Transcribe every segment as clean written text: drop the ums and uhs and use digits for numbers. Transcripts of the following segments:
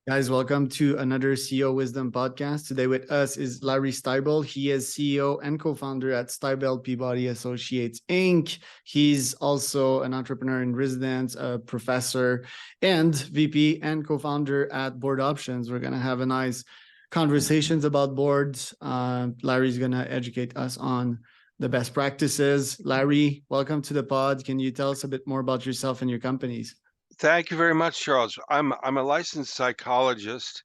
Guys, welcome to another CEO Wisdom podcast. Today with us is Larry Stybel. He is CEO and co-founder at Stybel Peabody Associates Inc. He's also an entrepreneur in residence, a professor, and VP and co-founder at BoardOptions. We're going to have a nice conversations about boards. Larry's going to educate us on the best practices. Larry, welcome to the pod. Can you tell us a bit more about yourself and your companies? Thank you very much, Charles. I'm a licensed psychologist,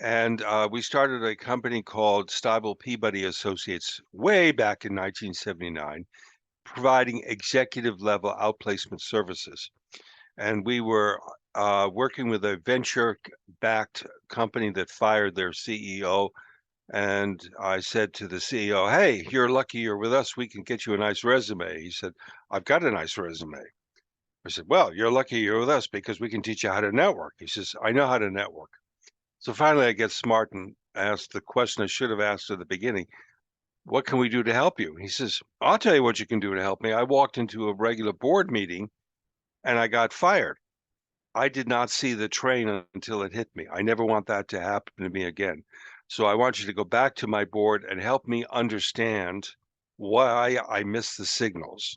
and we started a company called Stybel Peabody Associates way back in 1979, providing executive level outplacement services. And we were working with a venture-backed company that fired their CEO. And I said to the CEO, "Hey, you're lucky you're with us. We can get you a nice resume." He said, "I've got a nice resume." I said, "Well, you're lucky you're with us because we can teach you how to network." He says, "I know how to network." So finally I get smart and ask the question I should have asked at the beginning. "What can we do to help you?" He says, "I'll tell you what you can do to help me. I walked into a regular board meeting and I got fired. I did not see the train until it hit me. I never want that to happen to me again. So I want you to go back to my board and help me understand why I missed the signals."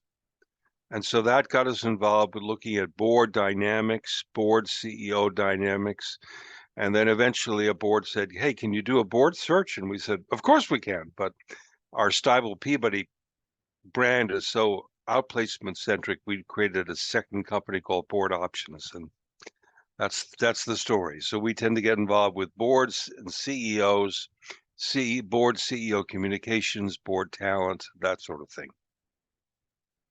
And so that got us involved with looking at board dynamics, board CEO dynamics. And then eventually a board said, "Hey, can you do a board search?" And we said, "Of course we can." But our Stybel Peabody brand is so outplacement centric, we created a second company called BoardOptions. And that's the story. So we tend to get involved with boards and CEOs, board CEO communications, board talent, that sort of thing.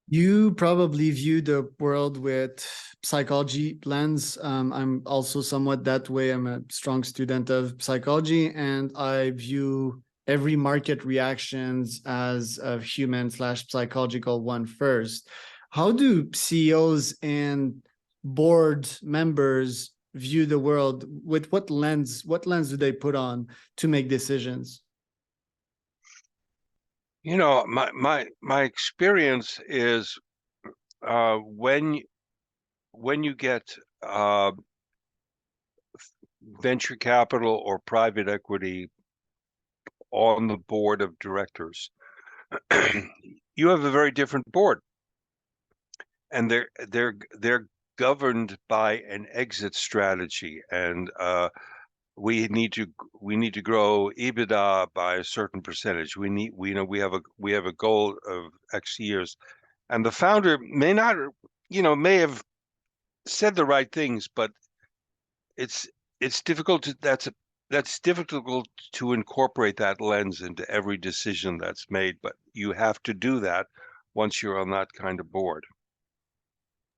You probably view the world with psychology lens. I'm also somewhat that way. I'm a strong student of psychology, and I view every market reactions as a human/psychological one first. How do CEOs and board members view the world? With what lens? What lens do they put on to make decisions? You know, my experience is when you get venture capital or private equity on the board of directors, you have a very different board, and they're governed by an exit strategy, and we need to grow EBITDA by a certain percentage. We have a goal of X years, and the founder may not, may have said the right things, but it's difficult to that's difficult to incorporate that lens into every decision that's made. But you have to do that once you're on that kind of board.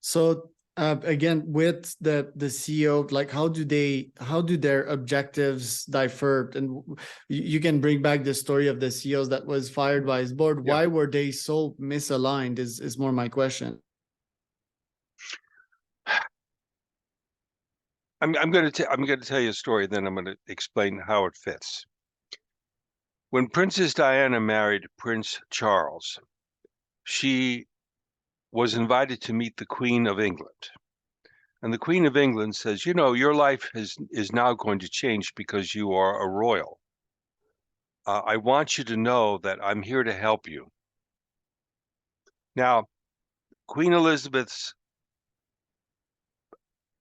So again, with the CEO, like how do their objectives differ? And you can bring back the story of the CEOs that was fired by his board. Yeah. Why were they so misaligned is more my question. I'm going to tell you a story, then I'm going to explain how it fits. When Princess Diana married Prince Charles, she was invited to meet the Queen of England. And the Queen of England says, "Your life is now going to change because you are a royal. I want you to know that I'm here to help you." Now, Queen Elizabeth's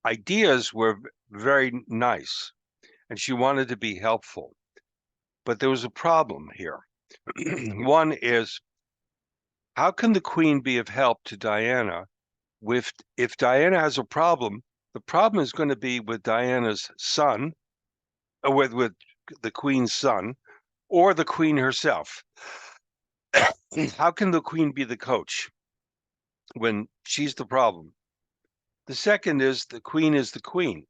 ideas were very nice, and she wanted to be helpful. But there was a problem here. One is, how can the Queen be of help to Diana if Diana has a problem? The problem is going to be with Diana's son, or with the Queen's son, or the Queen herself. How can the Queen be the coach when she's the problem? The second is the Queen is the Queen.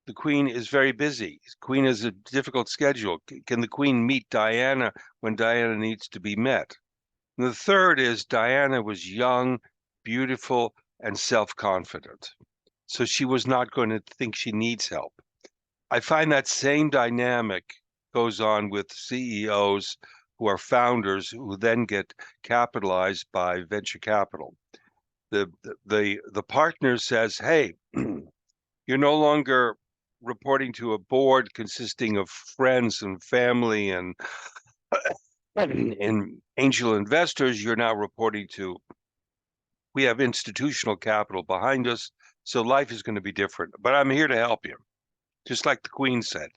The Queen is very busy. The Queen has a difficult schedule. Can the Queen meet Diana when Diana needs to be met? And the third is Diana was young, beautiful, and self-confident. So she was not going to think she needs help. I find that same dynamic goes on with CEOs who are founders who then get capitalized by venture capital. The partner says, "Hey, you're no longer reporting to a board consisting of friends and family and angel investors. You're now reporting to, we have institutional capital behind us, so life is going to be different. But I'm here to help you, just like the Queen said.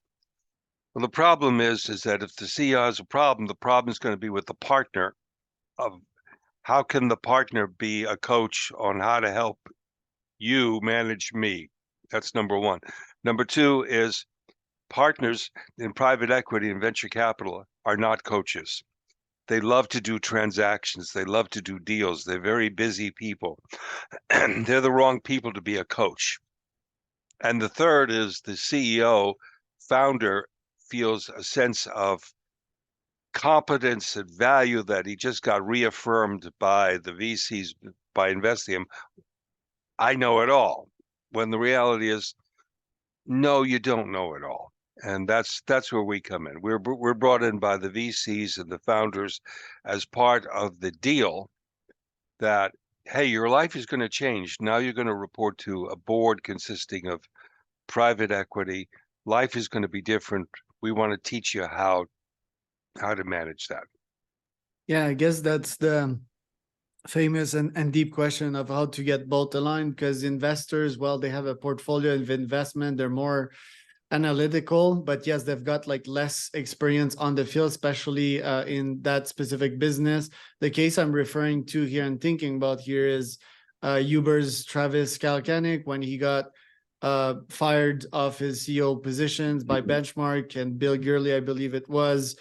Well, the problem is that if the CEO has a problem, the problem is going to be with the partner of how can the partner be a coach on how to help you manage me? That's number one. Number two is partners in private equity and venture capital are not coaches. They love to do transactions. They love to do deals. They're very busy people. They're the wrong people to be a coach. And the third is the CEO, founder, feels a sense of competence and value that he just got reaffirmed by the VCs by investing him. I know it all. When the reality is, no, you don't know it all. And that's where we come in. We're brought in by the VCs and the founders as part of the deal that, hey, your life is going to change. Now you're going to report to a board consisting of private equity. Life is going to be different. We want to teach you how to manage that. Yeah, I guess that's the famous and deep question of how to get both aligned, because investors, well, they have a portfolio of investment. They're more analytical, but yes, they've got like less experience on the field, especially in that specific business. The case I'm referring to here and thinking about here is Uber's Travis Kalanick, when he got fired off his CEO positions by Benchmark and Bill Gurley, I believe it was.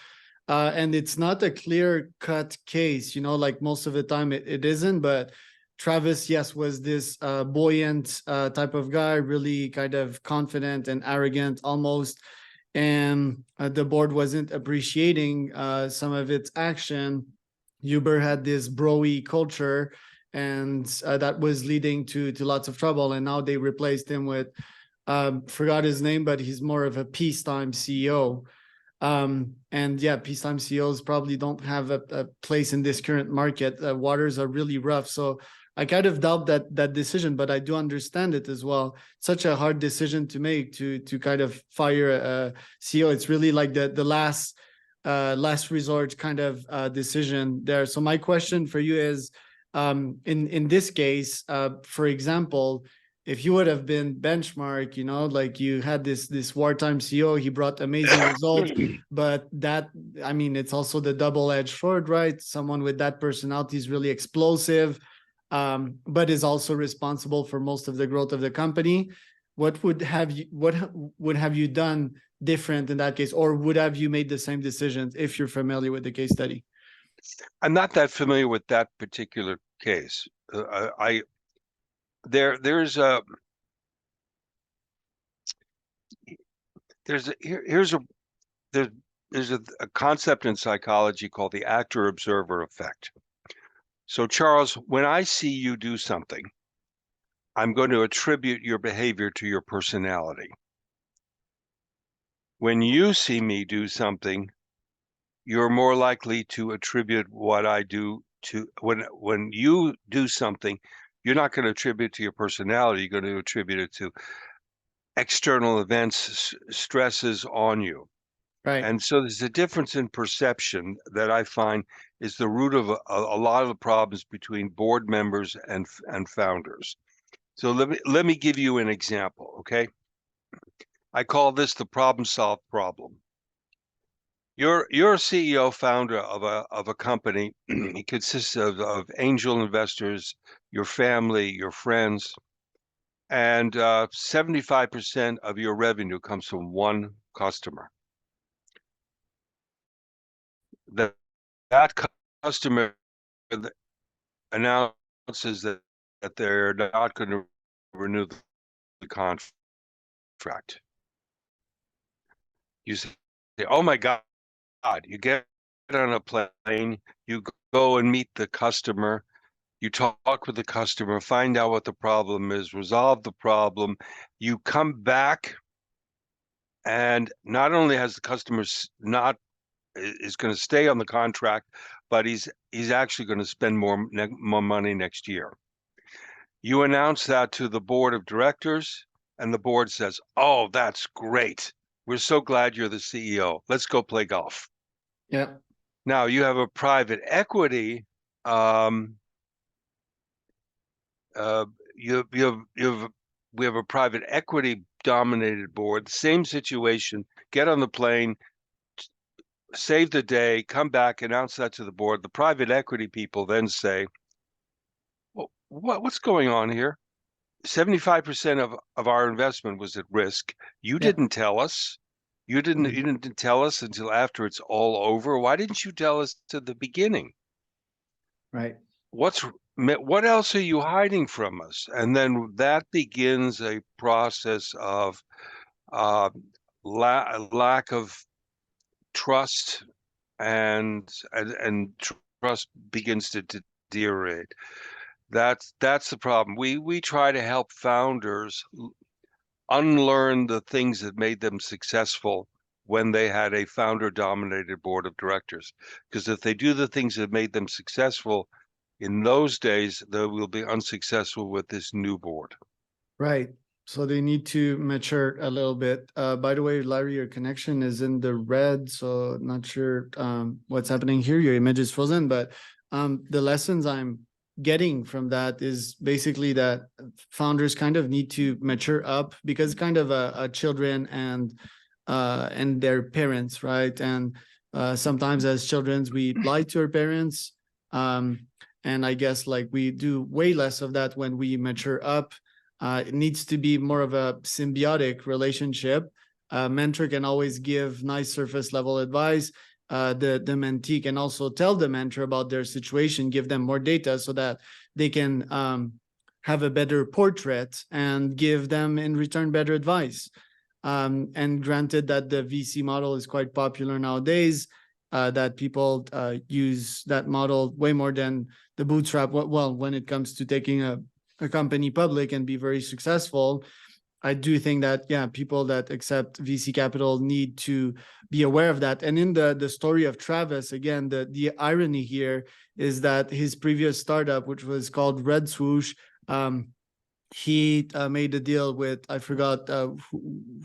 And it's not a clear-cut case, like most of the time it isn't, but Travis, yes, was this buoyant type of guy, really kind of confident and arrogant almost. And the board wasn't appreciating some of its action. Uber had this bro-y culture, and that was leading to lots of trouble. And now they replaced him with, forgot his name, but he's more of a peacetime CEO. And yeah, peacetime CEOs probably don't have a place in this current market. Waters are really rough. So I kind of doubt that decision, but I do understand it as well. Such a hard decision to make to kind of fire a CEO. It's really like the last resort kind of decision there. So my question for you is, in this case, for example, if you would have been Benchmark, like you had this wartime CEO, he brought amazing results, but it's also the double-edged sword, right? Someone with that personality is really explosive, but is also responsible for most of the growth of the company. What would have you done different in that case, or would have you made the same decisions if you're familiar with the case study? I'm not that familiar with that particular case. There's a concept in psychology called the actor-observer effect. So, Charles, when I see you do something, I'm going to attribute your behavior to your personality. When you see me do something, you're more likely to attribute what I do to, when you do something, you're not going to attribute to your personality, you're going to attribute it to external events, stresses on you. Right. And so there's a difference in perception that I find is the root of a lot of the problems between board members and founders. So let me give you an example, okay? I call this the problem solved problem. You're a CEO founder of a company. It consists of angel investors, your family, your friends, and 75% of your revenue comes from one customer. That customer announces that they're not going to renew the contract. You say, oh my God, you get on a plane, you go and meet the customer, you talk with the customer, find out what the problem is, resolve the problem, you come back, and not only has the customer is going to stay on the contract, but he's actually going to spend more money next year. You announce that to the board of directors, and the board says, "Oh, that's great. We're so glad you're the CEO. Let's go play golf." Yeah. Now you have a private equity. Um, uh, we have a private equity dominated board. Same situation. Get on the plane, save the day, come back, announce that to the board. The private equity people then say, "Well, what's going on here? 75% of our investment was at risk. You Yeah. didn't tell us. You Mhm. didn't tell us until after it's all over. Why didn't you tell us to the beginning? Right. What else are you hiding from us?" And then that begins a process of uh, lack of trust, and trust begins to deteriorate. That's the problem. We try to help founders unlearn the things that made them successful when they had a founder dominated board of directors. Because if they do the things that made them successful in those days, they will be unsuccessful with this new board. Right. So they need to mature a little bit. By the way, Larry, your connection is in the red, so not sure what's happening here. Your image is frozen, but the lessons I'm getting from that is basically that founders kind of need to mature up, because kind of a children and their parents, right? And sometimes as children we lie to our parents, and I guess like we do way less of that when we mature up. It needs to be more of a symbiotic relationship. Mentor can always give nice surface level advice. The mentee can also tell the mentor about their situation, give them more data so that they can have a better portrait and give them in return better advice. And granted that the VC model is quite popular nowadays, that people use that model way more than the bootstrap. Well, when it comes to taking a company public and be very successful, I do think that, yeah, people that accept VC capital need to be aware of that. And in the story of Travis, again, the irony here is that his previous startup, which was called Red Swoosh, he made a deal with, I forgot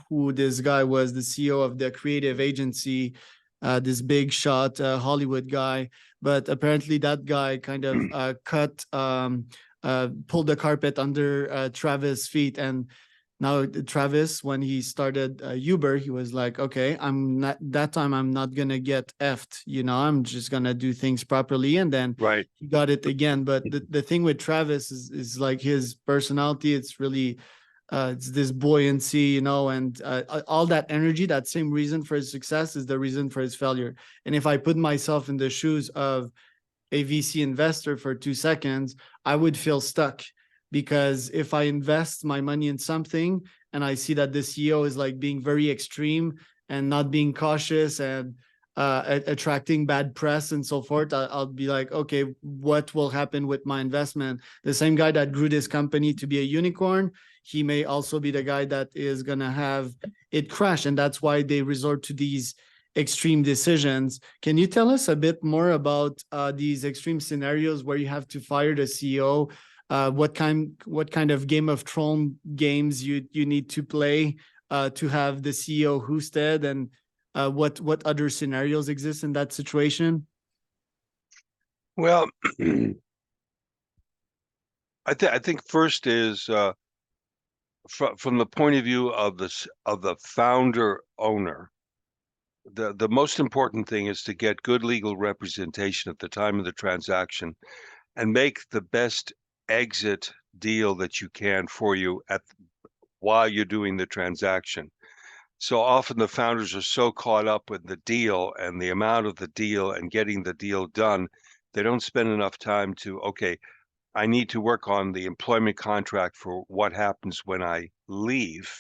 who this guy was, the CEO of the creative agency, this big shot Hollywood guy. But apparently that guy kind of pulled the carpet under Travis' feet. And now Travis, when he started Uber, he was like, okay, I'm not gonna get effed, I'm just gonna do things properly. And then Right. he got it again. But the thing with Travis is like his personality. It's really it's this buoyancy, and all that energy. That same reason for his success is the reason for his failure. And if I put myself in the shoes of a VC investor for 2 seconds, I would feel stuck, because if I invest my money in something and I see that the CEO is like being very extreme and not being cautious and attracting bad press and so forth, I'll be like, okay, what will happen with my investment? The same guy that grew this company to be a unicorn, he may also be the guy that is going to have it crash. And that's why they resort to these extreme decisions. Can you tell us a bit more about these extreme scenarios where you have to fire the CEO? What kind of Game of Thrones games you need to play to have the CEO hoosted, and what other scenarios exist in that situation? Well, I think first is from the point of view of the founder owner. The most important thing is to get good legal representation at the time of the transaction and make the best exit deal that you can for you while you're doing the transaction. So often the founders are so caught up with the deal and the amount of the deal and getting the deal done, they don't spend enough time to, okay, I need to work on the employment contract for what happens when I leave,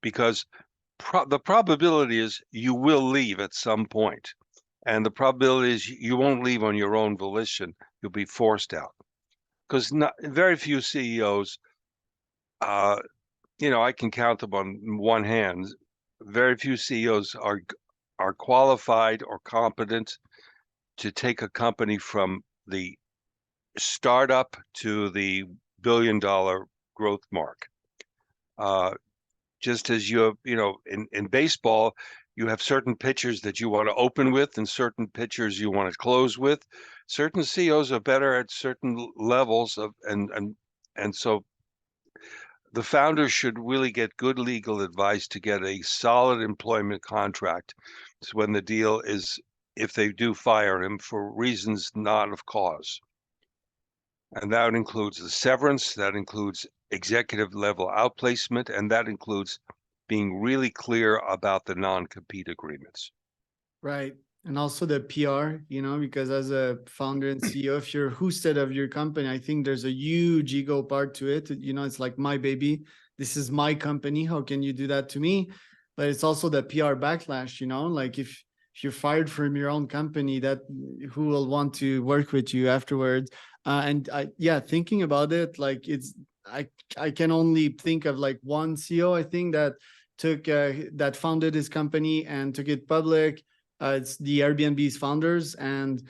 because the probability is you will leave at some point, and the probability is you won't leave on your own volition. You'll be forced out, because very few CEOs, uh, I can count them on one hand. Very few CEOs are qualified or competent to take a company from the startup to the billion-dollar growth mark. just as you have, in baseball, you have certain pitchers that you want to open with and certain pitchers you want to close with. Certain CEOs are better at certain levels of, and so the founder should really get good legal advice to get a solid employment contract. So when the deal is, if they do fire him for reasons not of cause. And that includes the severance, that includes executive level outplacement, and that includes being really clear about the non-compete agreements. Right. And also the PR, because as a founder and CEO, if you're hosted of your company, I think there's a huge ego part to it. It's like my baby. This is my company. How can you do that to me? But it's also the PR backlash, like if you're fired from your own company, that who will want to work with you afterwards? Thinking about it, like I can only think of like one CEO, I think that founded his company and took it public. It's the Airbnb's founders, and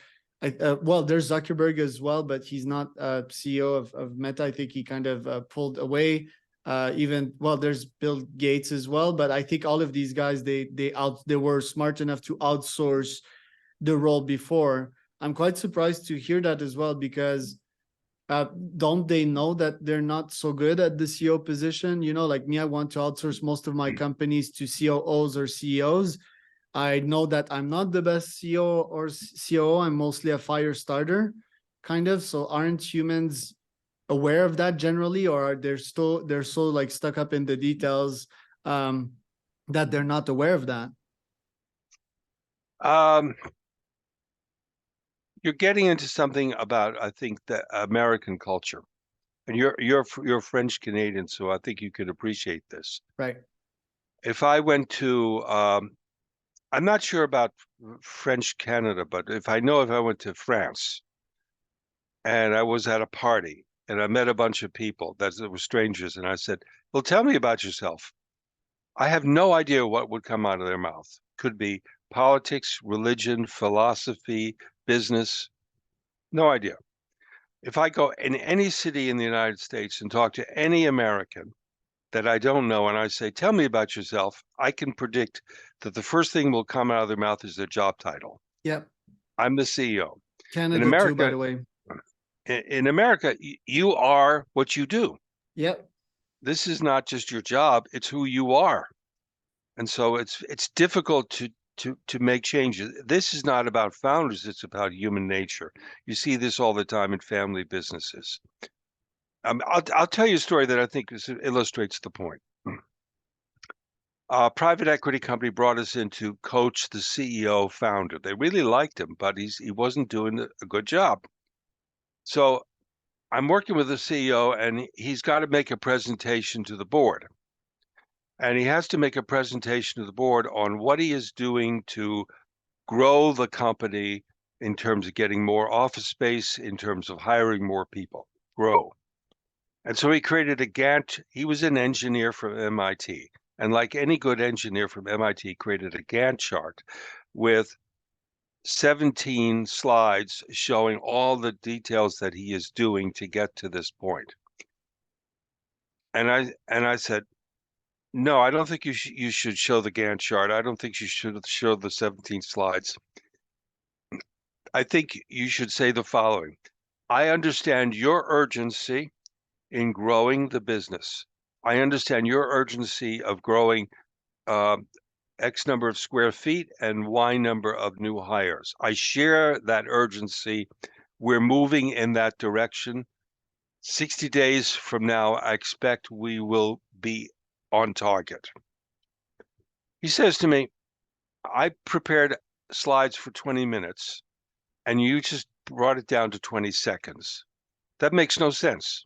there's Zuckerberg as well, but he's not CEO of Meta. I think he kind of pulled away. There's Bill Gates as well, but I think all of these guys they were smart enough to outsource the role before. I'm quite surprised to hear that as well, because don't they know that they're not so good at the CEO position? Like me, I want to outsource most of my companies to COOs or CEOs. I know that I'm not the best CEO or COO. I'm mostly a fire starter, kind of. So aren't humans aware of that generally, or are they're so like stuck up in the details that they're not aware of that? You're getting into something about, I think, the American culture, and you're French Canadian, so I think you could appreciate this. Right. If I went to, I'm not sure about French Canada, but if I went to France and I was at a party and I met a bunch of people that were strangers, and I said, "Well, tell me about yourself." I have no idea what would come out of their mouth. Could be politics, religion, philosophy, business. No idea. If I go in any city in the United States and talk to any American that I don't know, and I say, "Tell me about yourself," I can predict that the first thing will come out of their mouth is their job title. Yep. I'm the CEO. In Canada too, by America, the way. in America, you are what you do. Yep. This is not just your job, it's who you are. And so it's difficult to make changes. This is not about founders, it's about human nature. You see this all the time in family businesses. I'll tell you a story that I think illustrates the point. A private equity company brought us in to coach the CEO founder. They really liked him, but he wasn't doing a good job. So I'm working with the CEO, and he's got to make a presentation to the board. And he has to make a presentation to the board on what he is doing to grow the company in terms of getting more office space, in terms of hiring more people, grow. And so he created a Gantt. He was an engineer from MIT. And like any good engineer from MIT, created a Gantt chart with 17 slides showing all the details that he is doing to get to this point. And I said, "No, I don't think you should show the Gantt chart. I don't think you should show the 17 slides. I think you should say the following. I understand your urgency in growing the business. I understand your urgency of growing X number of square feet and Y number of new hires. I share that urgency. We're moving in that direction. 60 days from now, I expect we will be on target." He says to me, "I prepared slides for 20 minutes and you just brought it down to 20 seconds. That makes no sense."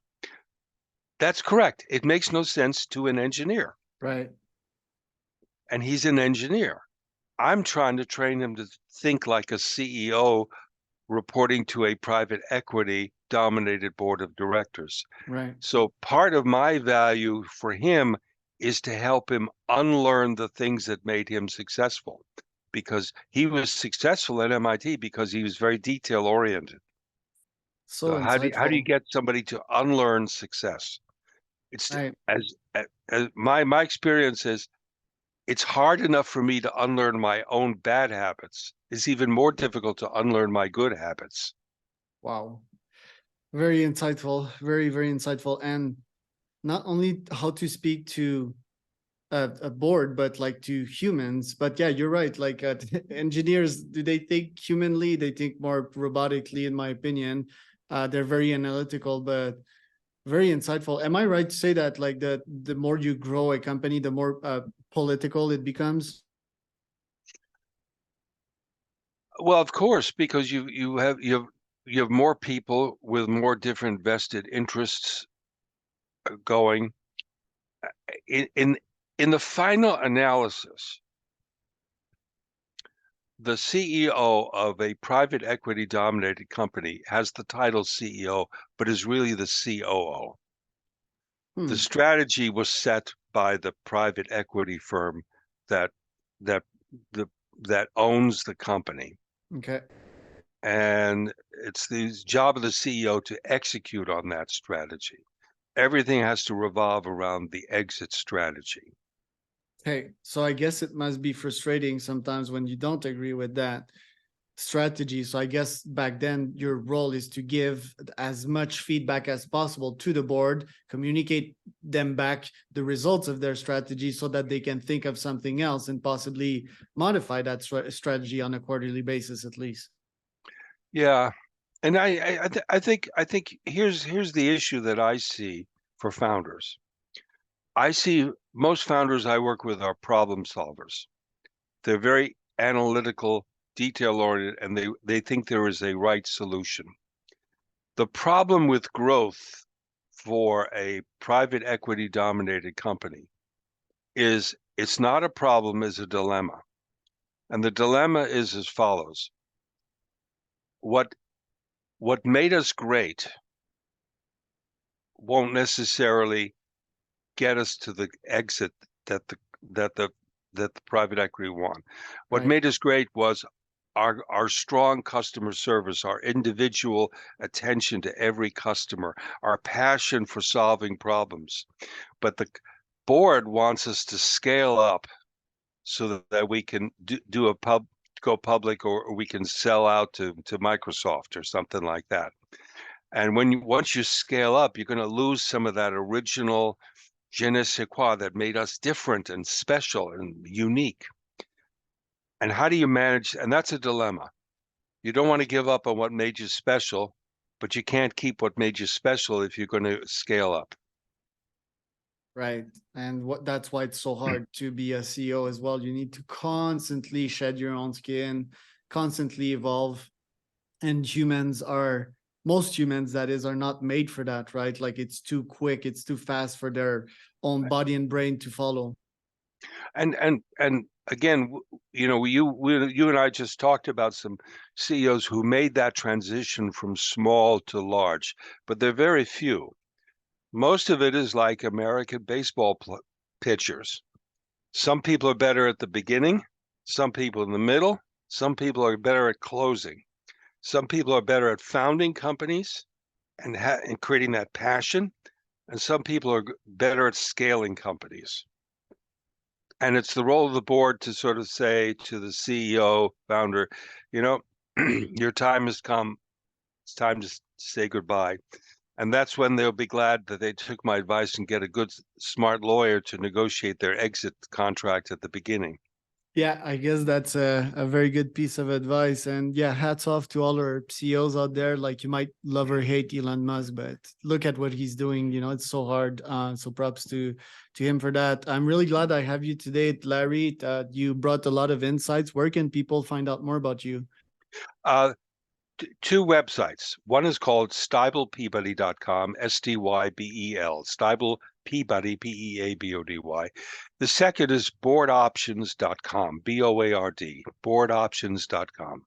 That's correct. It makes no sense to an engineer. Right. And he's an engineer. I'm trying to train him to think like a CEO reporting to a private equity dominated board of directors. Right. So part of my value for him is to help him unlearn the things that made him successful, because he was successful at MIT because he was very detail oriented. So So how do you insightful. get somebody to unlearn success? It's Right. as my experience is, it's hard enough for me to unlearn my own bad habits. It's even more difficult to unlearn my good habits. Wow. Very insightful. Very, very insightful. And not only how to speak to a board, but like to humans. But yeah, you're right. Like engineers, do they think humanly? They think more robotically, in my opinion. They're very analytical, but very insightful. Am I right to say that like the more you grow a company, the more political it becomes? Well, of course, because you have more people with more different vested interests going. In the final analysis, the CEO of a private equity dominated company has the title CEO, but is really the COO. The Hmm. strategy was set by the private equity firm that that the that owns the company. Okay. And it's the job of the CEO to execute on that strategy. Everything has to revolve around the exit strategy. Hey, so I guess it must be frustrating sometimes when you don't agree with that strategy. So I guess back then your role is to give as much feedback as possible to the board, communicate them back the results of their strategy so that they can think of something else and possibly modify that strategy on a quarterly basis at least. Yeah, and I think here's the issue that I see for founders. I see most founders I work with are problem solvers. They're very analytical, detail oriented, and they think there is a right solution. The problem with growth for a private equity dominated company is it's not a problem, it's a dilemma. And the dilemma is as follows. What what made us great won't necessarily get us to the exit that the that the that the private equity want. What Right. made us great was our strong customer service, our individual attention to every customer, our passion for solving problems. But the board wants us to scale up so that we can go public, or we can sell out to Microsoft or something like that. And once you scale up, you're going to lose some of that original je ne sais quoi that made us different and special and unique. And how do you manage? And that's a dilemma. You don't want to give up on what made you special, but you can't keep what made you special if you're going to scale up. Right. And that's why it's so hard to be a CEO as well. You need to constantly shed your own skin, constantly evolve. And most humans, that is, are not made for that, right? Like it's too quick, it's too fast for their own body and brain to follow. And again, you and I just talked about some CEOs who made that transition from small to large, but they're very few. Most of it is like American baseball pitchers. Some people are better at the beginning, some people in the middle, some people are better at closing. Some people are better at founding companies and creating that passion, and some people are better at scaling companies. And it's the role of the board to sort of say to the CEO, founder, you know, your time has come. It's time to say goodbye. And that's when they'll be glad that they took my advice and get a good, smart lawyer to negotiate their exit contract at the beginning. Yeah, I guess that's a very good piece of advice. And yeah, hats off to all our CEOs out there. Like you might love or hate Elon Musk, but look at what he's doing. It's so hard. So props to him for that. I'm really glad I have you today, Larry. You brought a lot of insights. Where can people find out more about you? Uh, Two websites. One is called stybelpeabody.com, Stybel, Stybel Peabody, Peabody. The second is boardoptions.com, BOARD, boardoptions.com.